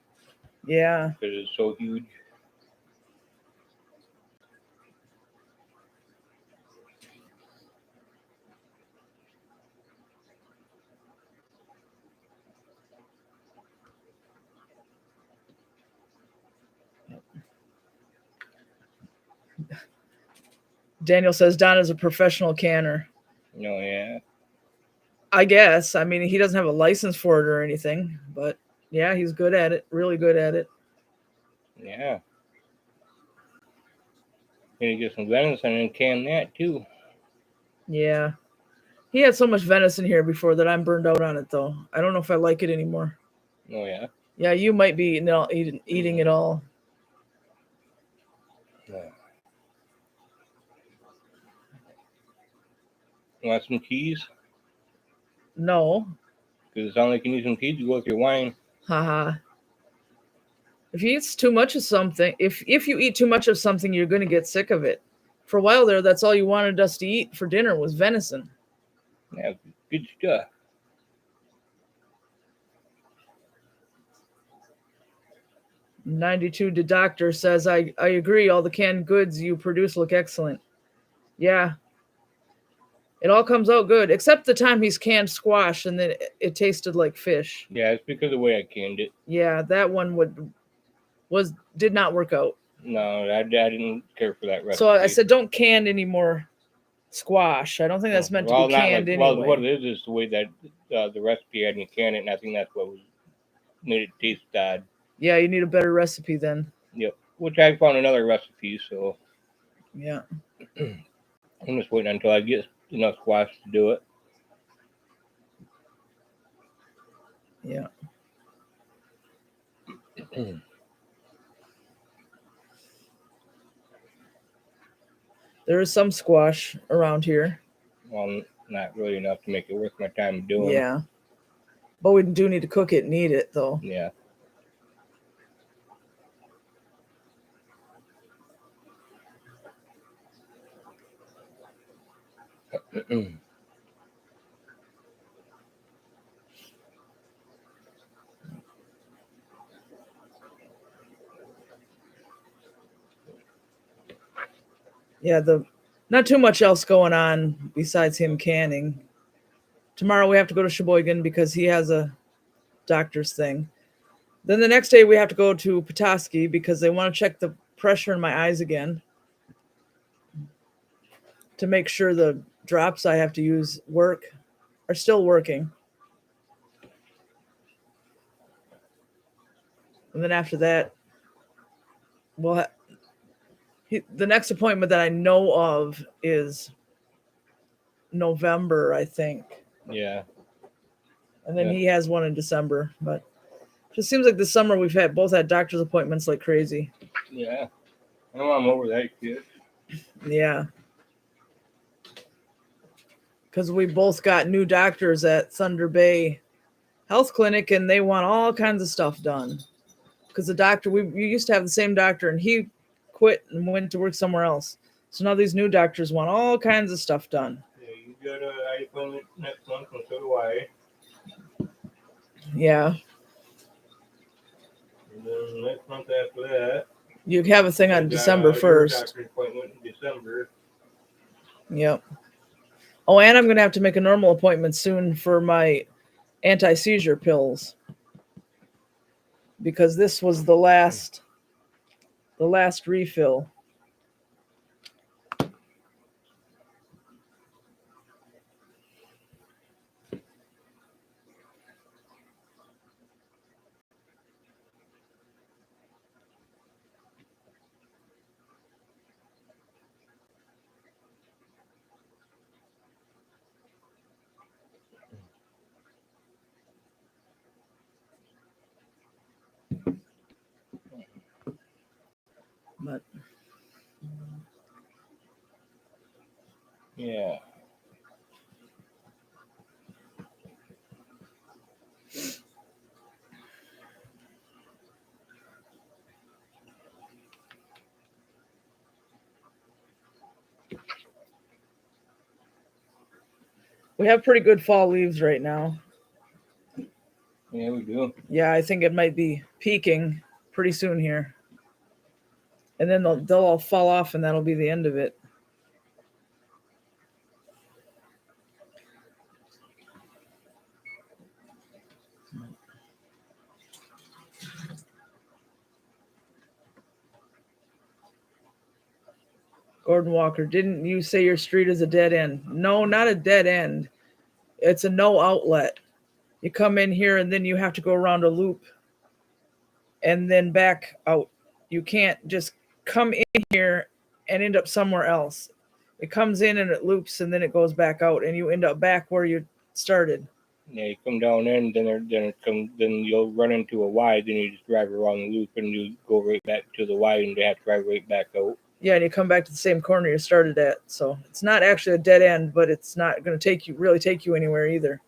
Yeah. Because it's so huge. Daniel says Donna's a professional canner. No, yeah. I guess. I mean, he doesn't have a license for it or anything, but yeah, he's good at it. Really good at it. Yeah. Gonna get some venison and can that too. Yeah. He had so much venison here before that I'm burned out on it, though. I don't know if I like it anymore. Oh, yeah. Yeah, you might be eating it all. Yeah. You want some cheese? No. Because it sounds like you need some cheese to go with your wine. Haha. If you eat too much of something, if you eat too much of something, you're going to get sick of it. For a while there, that's all you wanted us to eat for dinner was venison. Yeah, good stuff. "92 the doctor says, I agree. All the canned goods you produce look excellent. Yeah. It all comes out good, except the time he's canned squash and then it tasted like fish. Yeah, it's because of the way I canned it. Yeah, that one did not work out. No, I didn't care for that recipe. So I said, don't can any more squash. I don't think that's meant to be canned anyway. Well, what it is the way that the recipe had me can it, and I think that's what made it taste odd. Yeah, you need a better recipe then. Yep. Which I found another recipe, so yeah. I'm just waiting until I get enough squash to do it. Yeah. There is some squash around here. Well, not really enough to make it worth my time doing. Yeah. But we do need to cook it and eat it, though. Yeah. Yeah, not too much else going on besides him canning. Tomorrow we have to go to Sheboygan because he has a doctor's thing. Then the next day we have to go to Petoskey because they want to check the pressure in my eyes again to make sure the drops I have to use are still working. And then after that, the next appointment that I know of is November, I think. Yeah. And then he has one in December. But it just seems like this summer we've both had doctor's appointments like crazy. Yeah. I know I'm over that shit. Yeah. Because we both got new doctors at Thunder Bay Health Clinic, and they want all kinds of stuff done. Because the doctor, we used to have the same doctor, and he quit and went to work somewhere else. So now these new doctors want all kinds of stuff done. Yeah, you got an eye appointment next month, and so do I. Yeah. And then next month after that, You have a thing on December 1st. Doctor's appointment in December. Yep. Oh, and I'm going to have to make a normal appointment soon for my anti-seizure pills. Because this was the last refill. But Yeah. we have pretty good fall leaves right now. Yeah, we do. Yeah, I think it might be peaking pretty soon here. And then they'll all fall off, and that'll be the end of it. Gordon Walker, didn't you say your street is a dead end? No, not a dead end. It's a no outlet. You come in here and then you have to go around a loop and then back out. You can't just come in here and end up somewhere else. It comes in and it loops and then it goes back out and you end up back where you started. Yeah, you come down in, then you'll run into a Y, then you just drive around the loop and you go right back to the Y and you have to drive right back out. Yeah, and you come back to the same corner you started at. So it's not actually a dead end, but it's not going to really take you anywhere either.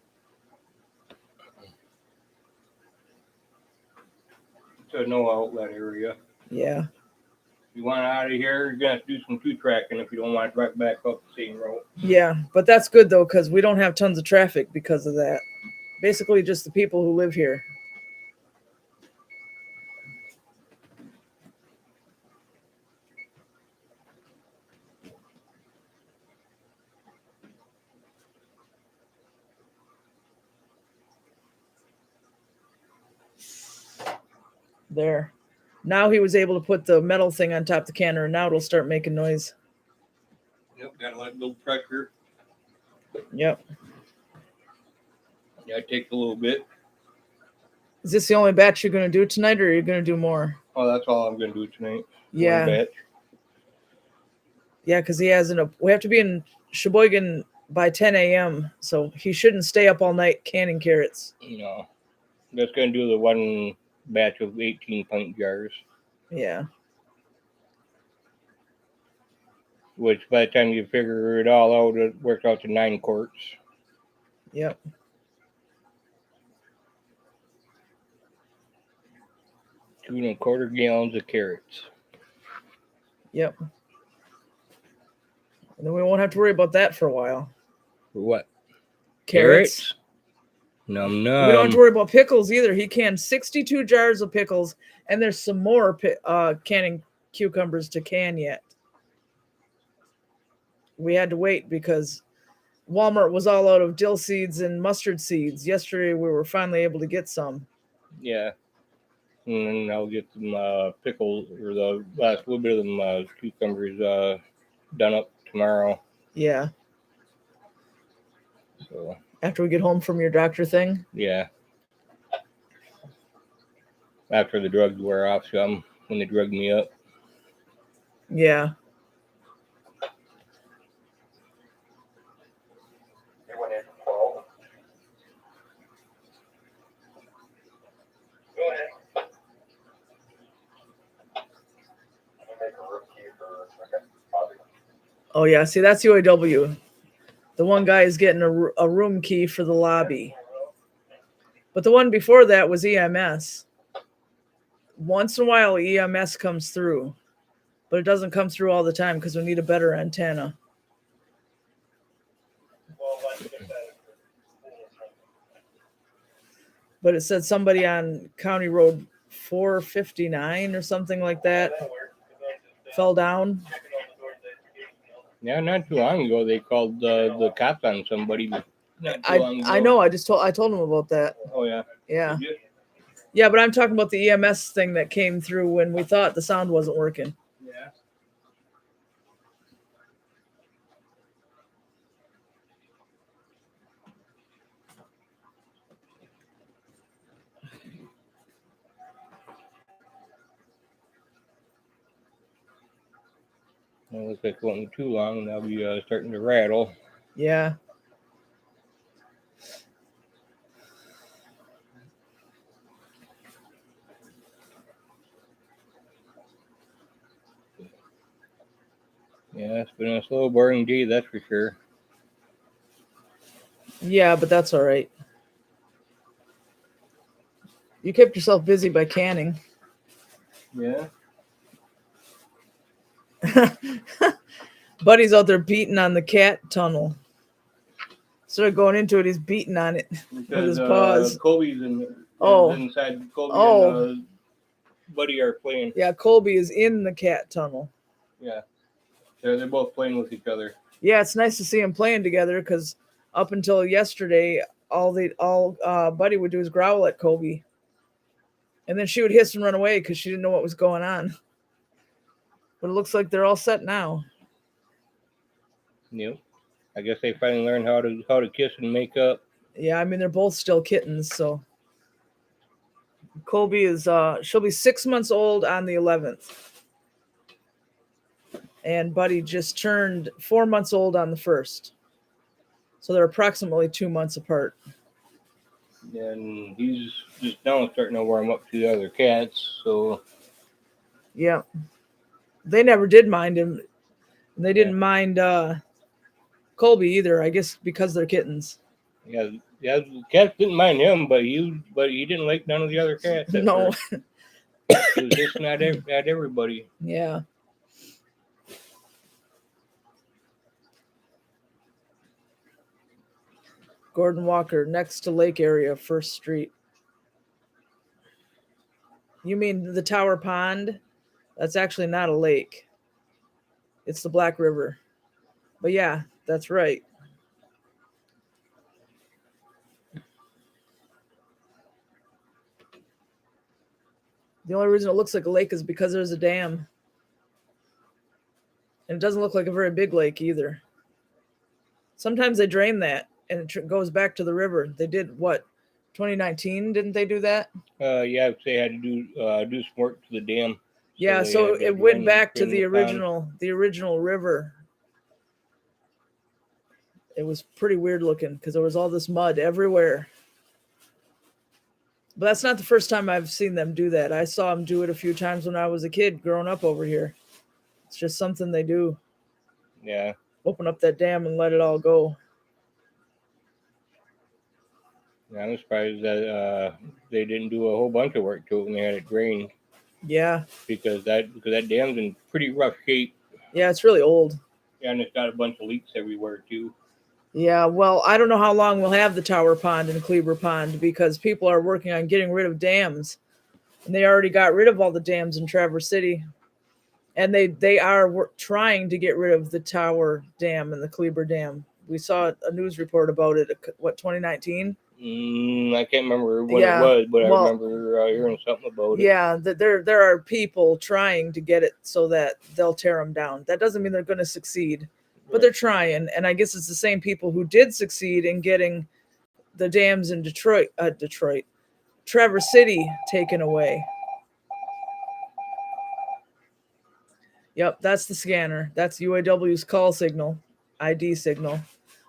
It's a no outlet area. Yeah. If you want out of here, you're going to have to do some two tracking if you don't want to drive back up the same road. Yeah, but that's good though, because we don't have tons of traffic because of that. Basically just the people who live here. There. Now he was able to put the metal thing on top of the canner, and now it'll start making noise. Yep, got to let a little pressure. Yep. Yeah, it takes a little bit. Is this the only batch you're going to do tonight, or are you going to do more? Oh, that's all I'm going to do tonight. Yeah. One batch. Yeah, because we have to be in Sheboygan by 10 a.m., so he shouldn't stay up all night canning carrots. No. Just going to do the one batch of 18-pint jars. Yeah. Which, by the time you figure it all out, it works out to 9 quarts. Yep. Two and a quarter gallons of carrots. Yep. And then we won't have to worry about that for a while. For what? Carrots. Num We don't have to worry about pickles either. He canned 62 jars of pickles, and there's some more canning cucumbers to can yet. We had to wait because Walmart was all out of dill seeds and mustard seeds. Yesterday, we were finally able to get some. Yeah. And then I'll get some pickles, or the last little bit of them cucumbers done up tomorrow. Yeah. So. After we get home from your doctor thing? Yeah. After the drugs wear off some, when they drug me up. Yeah. You went in for 12. Go ahead. You make a room key for okay. Bobby. Oh, yeah. See, that's UAW. The one guy is getting a room key for the lobby. But the one before that was EMS. Once in a while, EMS comes through. But it doesn't come through all the time because we need a better antenna. But it said somebody on County Road 459 or something like that fell down. Yeah, not too long ago, they called the cops on somebody. I know. I told him about that. Oh, yeah. Yeah. Yeah, but I'm talking about the EMS thing that came through when we thought the sound wasn't working. Yeah. It looks like it won't be too long, and they'll be starting to rattle. Yeah. Yeah, it's been a slow, boring day, that's for sure. Yeah, but that's all right. You kept yourself busy by canning. Yeah. Buddy's out there beating on the cat tunnel. Instead of going into it, he's beating on it with his paws. Kobe's inside. Kobe and Buddy are playing. Yeah, Colby is in the cat tunnel. Yeah. They're both playing with each other. Yeah, it's nice to see them playing together because up until yesterday, all Buddy would do is growl at Kobe. And then she would hiss and run away because she didn't know what was going on. But it looks like they're all set now. Yep. I guess they finally learned how to kiss and make up. Yeah, I mean, they're both still kittens, so. Colby is, she'll be 6 months old on the 11th. And Buddy just turned 4 months old on the 1st. So they're approximately 2 months apart. And he's just now starting to warm up to the other cats, so. Yeah. They never did mind him. They didn't mind Colby either, I guess because they're kittens. Yeah, the cats didn't mind him, but he didn't like none of the other cats. No. He was just not at everybody. Yeah. Gordon Walker, next to Lake area, 1st Street. You mean the Tower Pond? That's actually not a lake. It's the Black River. But yeah, that's right. The only reason it looks like a lake is because there's a dam. And it doesn't look like a very big lake either. Sometimes they drain that and it goes back to the river. They did what? 2019, didn't they do that? Yeah, they had to do some work to the dam. Yeah, so it went back to the original river. It was pretty weird looking because there was all this mud everywhere. But that's not the first time I've seen them do that. I saw them do it a few times when I was a kid growing up over here. It's just something they do. Yeah. Open up that dam and let it all go. Yeah, I'm surprised that they didn't do a whole bunch of work to it when they had it drained. Yeah. Because that dam's in pretty rough shape. Yeah, it's really old. Yeah, and it's got a bunch of leaks everywhere too. Yeah, well, I don't know how long we'll have the Tower Pond and Kleber Pond because people are working on getting rid of dams. And they already got rid of all the dams in Traverse City. And they are trying to get rid of the Tower Dam and the Kleber Dam. We saw a news report about it, 2019? I can't remember when it was, but I remember hearing something about it. Yeah, there are people trying to get it so that they'll tear them down. That doesn't mean they're going to succeed, but they're trying. And I guess it's the same people who did succeed in getting the dams in Traverse City taken away. Yep, that's the scanner. That's UAW's call signal, ID signal.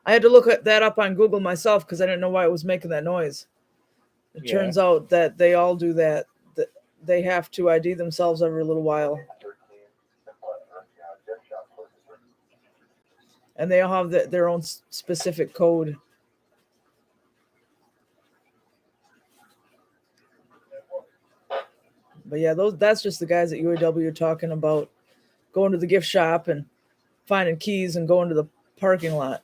I had to look that up on Google myself because I didn't know why it was making that noise. It turns out that they all do that. That they have to ID themselves every little while. And they all have their own specific code. But yeah, that's just the guys at UAW talking about going to the gift shop and finding keys and going to the parking lot.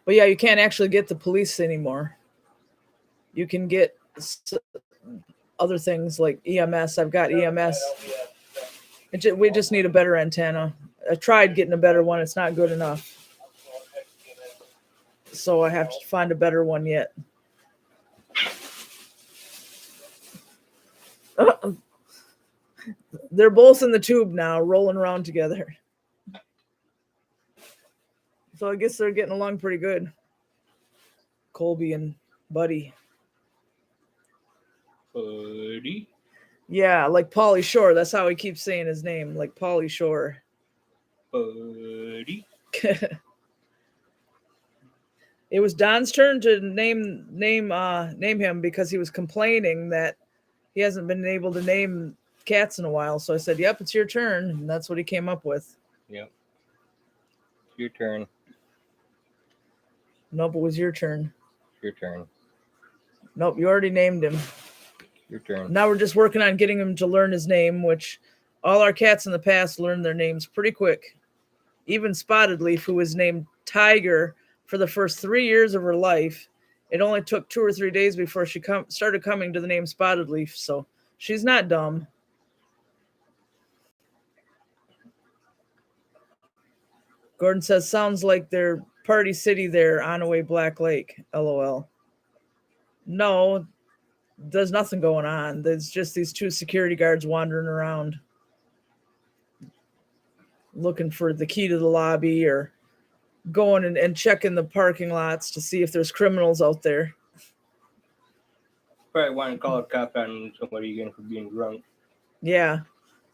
But yeah, you can't actually get the police anymore. You can get other things like EMS. I've got EMS. We just need a better antenna. I tried getting a better one. It's not good enough. So I have to find a better one yet. They're both in the tube now, rolling around together. So I guess they're getting along pretty good. Colby and Buddy. Buddy? Yeah, like Pauly Shore. That's how he keeps saying his name, like Pauly Shore. Buddy? It was Don's turn to name him because he was complaining that he hasn't been able to name cats in a while. So I said, "Yep, it's your turn," and that's what he came up with. Yep. Your turn. Nope, it was your turn. Your turn. Nope, you already named him. Your turn. Now we're just working on getting him to learn his name, which all our cats in the past learned their names pretty quick. Even Spotted Leaf, who was named Tiger for the first 3 years of her life, it only took 2 or 3 days before she started coming to the name Spotted Leaf. So she's not dumb. Gordon says, sounds like they're Party City there, Onaway Black Lake. LOL. No, there's nothing going on. There's just these 2 security guards wandering around looking for the key to the lobby or going and checking the parking lots to see if there's criminals out there. Probably want to call a cop on somebody again for being drunk. Yeah,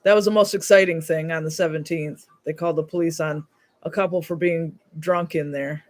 that was the most exciting thing on the 17th. They called the police on a couple for being drunk in there.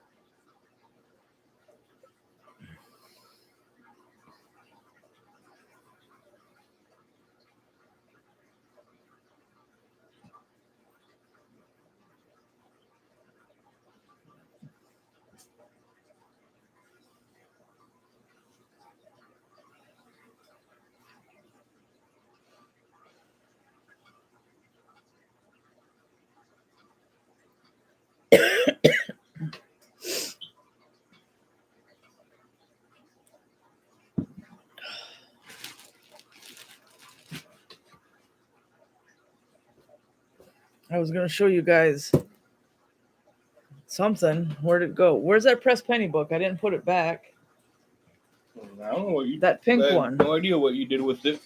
I was going to show you guys something. Where'd it go? Where's that press penny book? I didn't put it back. I don't know what you. That pink I have one. no idea what you did with it.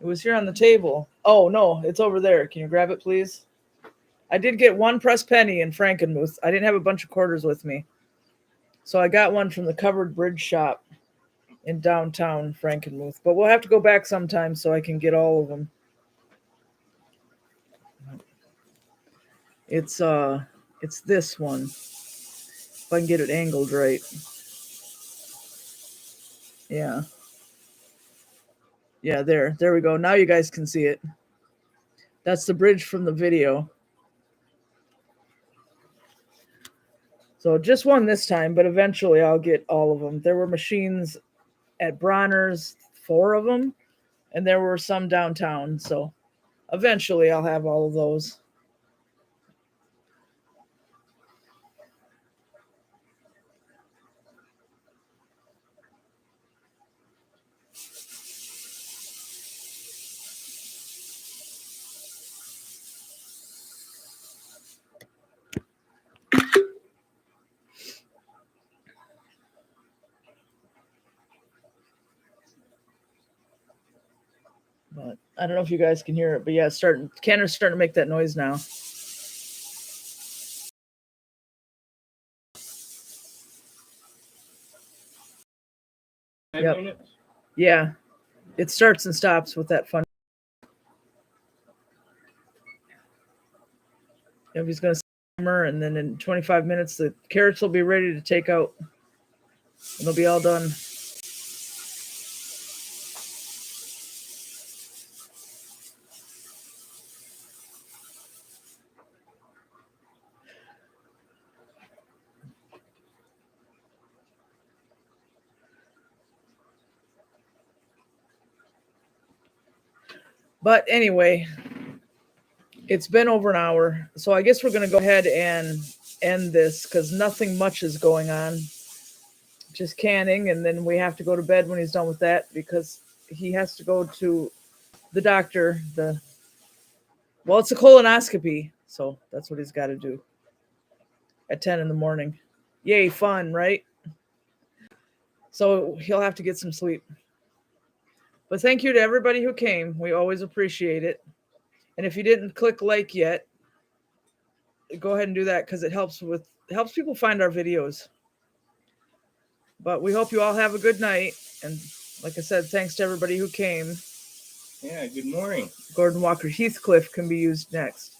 It was here on the table. Oh, no, it's over there. Can you grab it, please? I did get 1 press penny in Frankenmuth. I didn't have a bunch of quarters with me. So I got one from the Covered Bridge shop in downtown Frankenmuth. But we'll have to go back sometime so I can get all of them. It's this one. If I can get it angled right. Yeah. Yeah, there we go. Now you guys can see it. That's the bridge from the video. So just one this time, but eventually I'll get all of them. There were machines at Bronner's, 4 of them, and there were some downtown. So eventually I'll have all of those. But I don't know if you guys can hear it, but yeah, Canner's starting to make that noise now. Yep. Minutes? Yeah, it starts and stops with that fun. Yep, he's going to simmer, and then in 25 minutes, the carrots will be ready to take out. And they'll be all done. But anyway, it's been over an hour, so I guess we're going to go ahead and end this because nothing much is going on. Just canning, and then we have to go to bed when he's done with that because he has to go to the doctor. It's a colonoscopy, so that's what he's got to do at 10 in the morning. Yay, fun, right? So he'll have to get some sleep. But thank you to everybody who came. We always appreciate it. And if you didn't click like yet, go ahead and do that because it helps people find our videos. But we hope you all have a good night. And like I said, thanks to everybody who came. Yeah, good morning. Gordon Walker Heathcliff can be used next.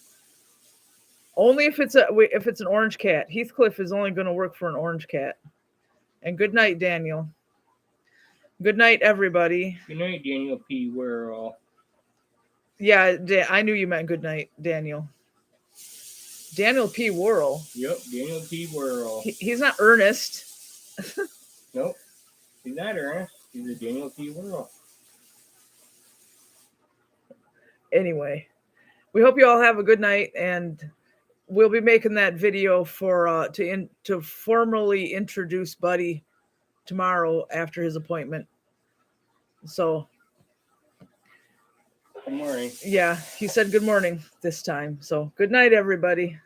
Only if it's an orange cat. Heathcliff is only going to work for an orange cat. And good night, Daniel. Good night, everybody. Good night, Daniel P. Worrell. Yeah, I knew you meant good night, Daniel. Daniel P. Worrell. Yep, Daniel P. Worrell. He's not Ernest. Nope, he's not Ernest. He's a Daniel P. Worrell. Anyway, we hope you all have a good night, and we'll be making that video for to formally introduce Buddy tomorrow after his appointment. So Good morning. yeah, he said good morning this time. So good night, everybody.